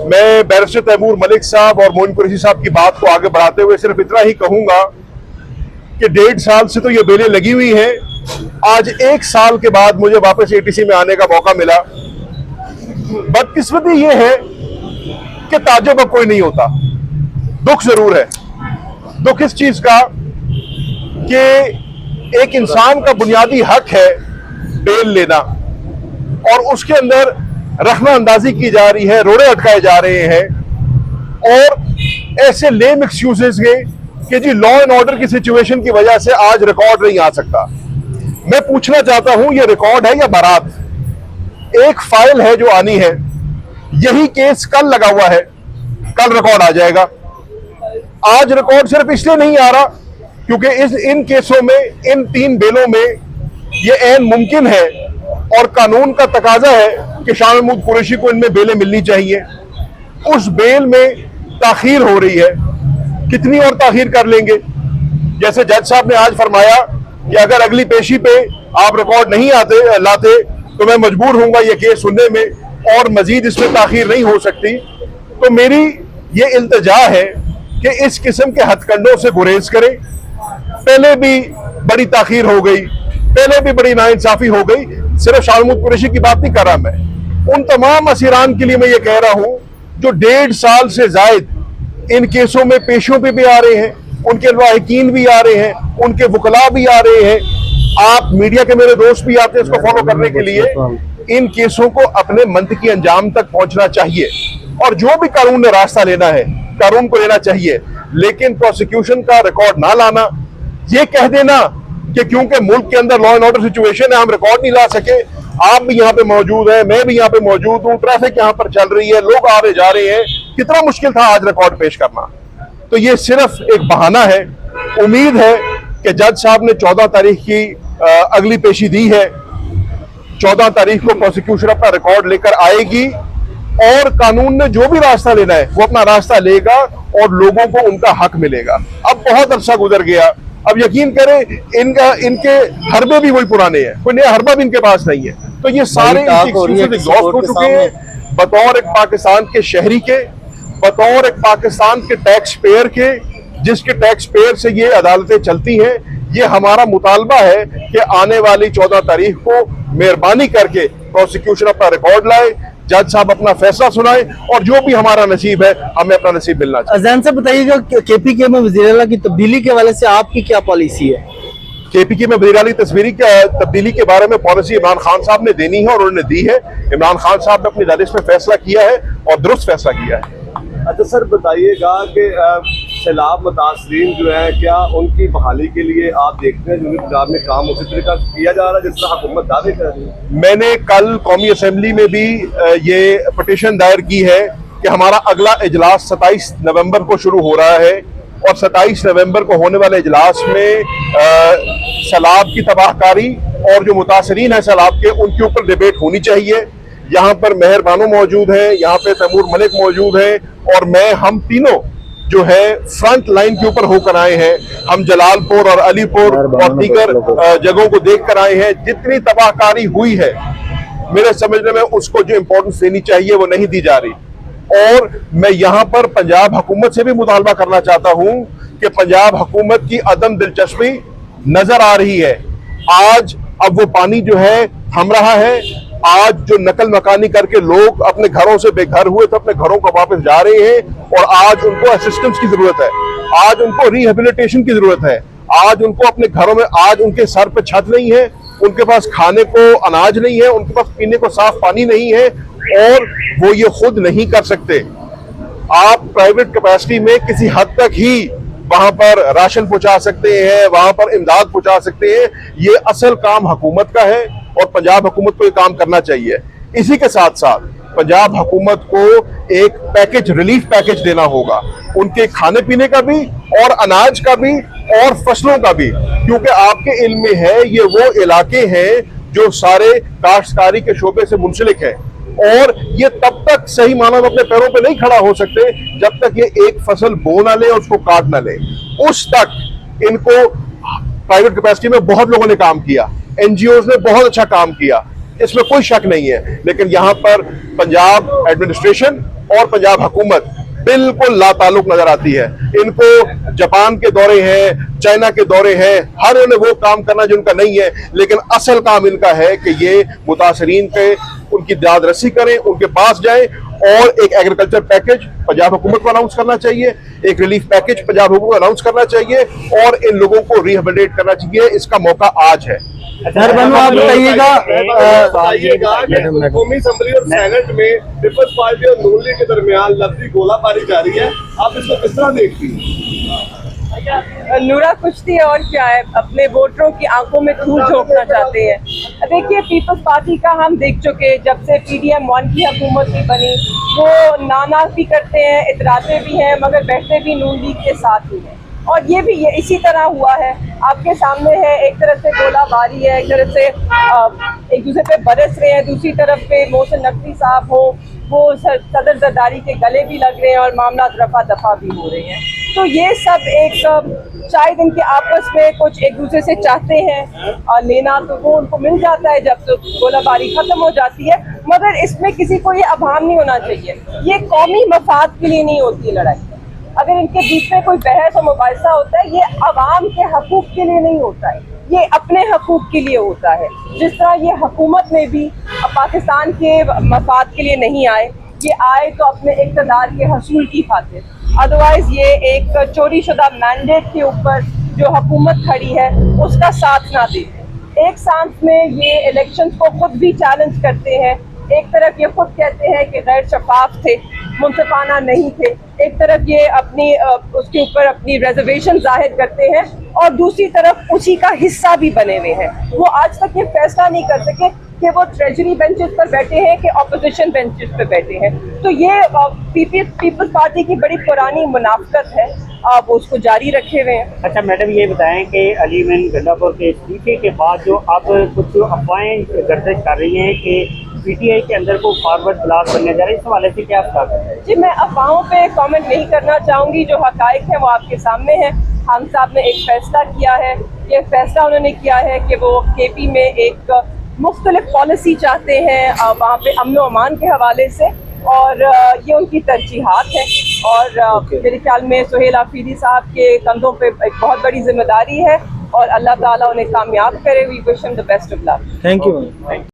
मैं बैरिस्टर तैमूर मलिक साहब और मोइन कुरैशी साहब की बात को आगे बढ़ाते हुए सिर्फ इतना ही कहूंगा कि 1.5 साल से तो ये बेलें लगी हुई हैं। आज 1 साल के बाद मुझे वापस एटीसी में आने का मौका मिला। बदकिस्मती ये है कि ताज्जुब अब कोई नहीं होता। दुख जरूर है। दुख इस चीज का कि एक इंसान का बुनियादी हक है बेल लेना, और उसके अंदर रखना अंदाजी की जा रही है, रोड़े अटकाए जा रहे हैं और ऐसे लेम एक्सक्यूजेस के कि जी लॉ एंड ऑर्डर की सिचुएशन की वजह से आज रिकॉर्ड नहीं आ सकता। मैं पूछना चाहता हूं, ये रिकॉर्ड है या बारात? एक फाइल है जो आनी है, यही केस कल लगा हुआ है, कल रिकॉर्ड आ जाएगा। आज रिकॉर्ड सिर्फ इसलिए नहीं आ रहा क्योंकि इन केसों में, इन 3 बेलों में ये ऐन मुमकिन है और कानून का तकाजा है कि शाह महमूद कुरैशी को इनमें बेलें मिलनी चाहिए। उस बेल में ताखीर हो रही है। कितनी और ताखीर कर लेंगे? जैसे जज साहब ने आज फरमाया कि अगर अगली पेशी पे आप रिकॉर्ड नहीं लाते तो मैं मजबूर हूंगा ये केस सुनने में, और मजीद इसमें ताखीर नहीं हो सकती। तो मेरी ये इल्तिजा है कि इस किस्म के हथकंडों से गुरेज करें। पहले भी बड़ी ताखीर हो गई, पहले भी बड़ी नाइंसाफी हो गई। सिर्फ शाह महमूद कुरैशी की बात नहीं कर रहा मैं, उन तमाम असीरान के लिए मैं ये कह रहा हूं जो 1.5 साल से जायद इन केसों में पेशियों पे भी आ रहे हैं, उनके लाहिकीन भी आ रहे हैं, उनके वकला भी आ रहे हैं, आप मीडिया के मेरे दोस्त भी आते हैं इसको फॉलो करने के लिए। इन केसों को अपने मंतकी अंजाम तक पहुंचना चाहिए, और जो भी कानून ने रास्ता लेना है कानून को लेना चाहिए, लेकिन प्रोसिक्यूशन का रिकॉर्ड ना लाना, ये कह देना कि क्योंकि मुल्क के अंदर लॉ एंड ऑर्डर सिचुएशन है हम रिकॉर्ड नहीं ला सके। आप भी यहाँ पे मौजूद हैं, मैं भी यहाँ पे मौजूद हूँ, ट्रैफिक यहाँ पर चल रही है, लोग आ रहे जा रहे हैं, कितना मुश्किल था आज रिकॉर्ड पेश करना। तो ये सिर्फ एक बहाना है। उम्मीद है कि जज साहब ने 14 तारीख की अगली पेशी दी है। 14 तारीख को प्रोसिक्यूशन अपना रिकॉर्ड लेकर आएगी और कानून ने जो भी रास्ता लेना है वो अपना रास्ता लेगा और लोगों को उनका हक मिलेगा। अब बहुत अरसा गुजर गया, अब यकीन करें इनके हरबे भी वही पुराने हैं, कोई नया हरबा भी इनके पास नहीं है। तो ये सारे एग्जॉस्ट हो चुके हैं। बतौर एक पाकिस्तान के शहरी के, बतौर एक पाकिस्तान के टैक्स पेयर के, जिसके टैक्स पेयर से ये अदालतें चलती हैं, ये हमारा मुतालबा है कि आने वाली 14 तारीख को मेहरबानी करके प्रोसिक्यूशन अपना रिकॉर्ड लाए, जज साहब अपना फैसला सुनाए, और जो भी हमारा नसीब है हमें अपना नसीब मिलना चाहिए। अज़हन साहब बताइएगा, केपीके में वज़ीर-ए-आला की तब्दीली के हवाले से आपकी क्या पॉलिसी है? केपीके में वज़ीर-ए-आला की तब्दीली के बारे में पॉलिसी इमरान खान साहब ने देनी है और उन्होंने दी है। इमरान खान साहब ने अपनी दानिश में फैसला किया है और दुरुस्त फैसला किया है। अच्छा सर, बताइएगा कि सैलाब मुतासरीन जो है, क्या उनकी बहाली के लिए आप देखते हैं जो पंजाब में काम उसी तरीका किया जा रहा है जिस तरह हुकूमत दावे कर रही है? मैंने कल कौमी असम्बली में भी ये पटिशन दायर की है कि हमारा अगला इजलास 27 नवंबर को शुरू हो रहा है, और 27 नवंबर को होने वाले इजलास में सैलाब की तबाहकारी और जो मुतासरीन है सैलाब के, उनके ऊपर डिबेट होनी चाहिए। यहाँ पर मेहर बानो मौजूद है, यहाँ पे तैमूर मलिक मौजूद है, और मैं, हम तीनों जो है फ्रंट लाइन के ऊपर होकर आए हैं। हम जलालपुर और अलीपुर और दीगर जगहों को देख कर आए हैं। जितनी तबाहकारी हुई है मेरे समझने में उसको जो इम्पोर्टेंस देनी चाहिए वो नहीं दी जा रही, और मैं यहाँ पर पंजाब हुकूमत से भी मुतालबा करना चाहता हूँ कि पंजाब हुकूमत की अदम दिलचस्पी नजर आ रही है। आज अब वो पानी जो है थम रहा है। आज जो नकल मकानी करके लोग अपने घरों से बेघर हुए तो अपने घरों को वापस जा रहे हैं, और आज उनको असिस्टेंस की जरूरत है, आज उनको रिहेबिलिटेशन की जरूरत है, आज उनको अपने घरों में, आज उनके सर पे छत नहीं है, उनके पास खाने को अनाज नहीं है, उनके पास पीने को साफ पानी नहीं है, और वो ये खुद नहीं कर सकते। आप प्राइवेट कैपेसिटी में किसी हद तक ही वहां पर राशन पहुंचा सकते हैं, वहां पर इमदाद पहुंचा सकते हैं। ये असल काम हुकूमत का है और पंजाब हुकूमत को ये काम करना चाहिए। इसी के साथ साथ पंजाब हुकूमत को एक पैकेज, रिलीफ पैकेज देना होगा, उनके खाने पीने का भी और अनाज का भी और फसलों का भी, क्योंकि आपके इल्म में है ये वो इलाके हैं जो सारे काश्तकारी के शोबे से मुंसलिक है, और ये तब तक सही मानो अपने पैरों पे नहीं खड़ा हो सकते जब तक ये एक फसल बो ना ले और उसको काट ना ले। उस तक इनको प्राइवेट कैपेसिटी में बहुत लोगों ने काम किया, एनजीओज ने बहुत अच्छा काम किया, इसमें कोई शक नहीं है, लेकिन यहाँ पर पंजाब एडमिनिस्ट्रेशन और पंजाब हुकूमत बिल्कुल लाताल्लुक नजर आती है। इनको जापान के दौरे हैं, चाइना के दौरे हैं, हर उन्हें वो काम करना जो उनका नहीं है, लेकिन असल काम इनका है कि ये मुतासरीन पे उनकी दाद रसी करें, उनके पास जाएं और एक एग्रीकल्चर पैकेज पंजाब हुकूमत को अनाउंस करना चाहिए, एक रिलीफ पैकेज पंजाब हुकूमत को अनाउंस करना चाहिए और इन लोगों को रिहेबिलिटेट करना चाहिए। इसका मौका आज है। सर बनू आप बताइएगा बताइएगा कि कौमी असम्बली और सेनेट में पीपल्स पार्टी और नून लीग के दरमियान लफ्जी गोलाबारी जारी है, आप इसको किस तरह देखती हैं? नूरा कुश्ती और क्या है, अपने वोटरों की आंखों में धूल झोंकना चाहते हैं। देखिए पीपल्स पार्टी का हम देख चुके, जब से PDM 1 की हुकूमत भी बनी वो नाना भी करते हैं, इतराते भी हैं, मगर बैठते भी नून लीग के साथ ही हैं। और ये भी ये इसी तरह हुआ है, आपके सामने है, एक तरफ से गोलाबारी है, एक तरफ से एक दूसरे पे बरस रहे हैं, दूसरी तरफ पे मोहसिन नकवी साहब हो वो सदर जरदारी के गले भी लग रहे हैं और मामला रफा दफा भी हो रहे हैं। तो ये सब एक शायद इनके आपस में कुछ एक दूसरे से चाहते हैं लेना, तो वो उनको मिल जाता है जब तो गोलाबारी खत्म हो जाती है। मगर इसमें किसी को ये अभाम नहीं होना चाहिए, ये कौमी मफाद के लिए नहीं होती लड़ाई। अगर इनके बीच में कोई बहस और मुबाहिसा होता है, ये अवाम के हकूक के लिए नहीं होता है, ये अपने हकूक के लिए होता है। जिस तरह ये हुकूमत में भी पाकिस्तान के मफाद के लिए नहीं आए, ये आए तो अपने इक़्तिदार के हसूल की खातिर। अदरवाइज ये एक चोरी शुदा मैंडेट के ऊपर जो हुकूमत खड़ी है उसका साथ ना दे। एक सांस में ये इलेक्शंस को खुद भी चैलेंज करते हैं, एक तरफ ये खुद कहते हैं कि गैर शफाफ थे, मुंसिफाना नहीं थे, एक तरफ ये अपनी उसके ऊपर अपनी रिजर्वेशन जाहिर करते हैं और दूसरी तरफ उसी का हिस्सा भी बने हुए हैं। वो आज तक ये फैसला नहीं कर सके कि वो ट्रेजरी बेंचेस पर बैठे हैं कि अपोजिशन बेंचेस पर बैठे हैं। तो ये पीपल्स पार्टी की बड़ी पुरानी मुनाफकत है, आप उसको जारी रखे हुए हैं। अच्छा मैडम ये बताएं कि अली मीन गंडापुर के इस्तीफे के बाद जो अब कुछ अफवाहें गर्दिश कर रही हैं कि PTI के अंदर को फॉरवर्ड ब्लॉक बनने जा रहे हैं, इस हवाले से क्या बात है? जी मैं अफवाहों पे कमेंट नहीं करना चाहूँगी, जो हकाइक है वो आपके सामने है। खान साहब ने एक फैसला किया है, ये फैसला उन्होंने किया है कि वो KP में एक मुख्तलिफ पॉलिसी चाहते हैं वहाँ पे अमन व अमान के हवाले से, और ये उनकी तरजीहात है। और मेरे ख्याल में सुहेल आफरीदी साहब के कंधों पे एक बहुत बड़ी जिम्मेदारी है और अल्लाह ताला उन्हें कामयाब करे। We wish him the best of luck. Thank you.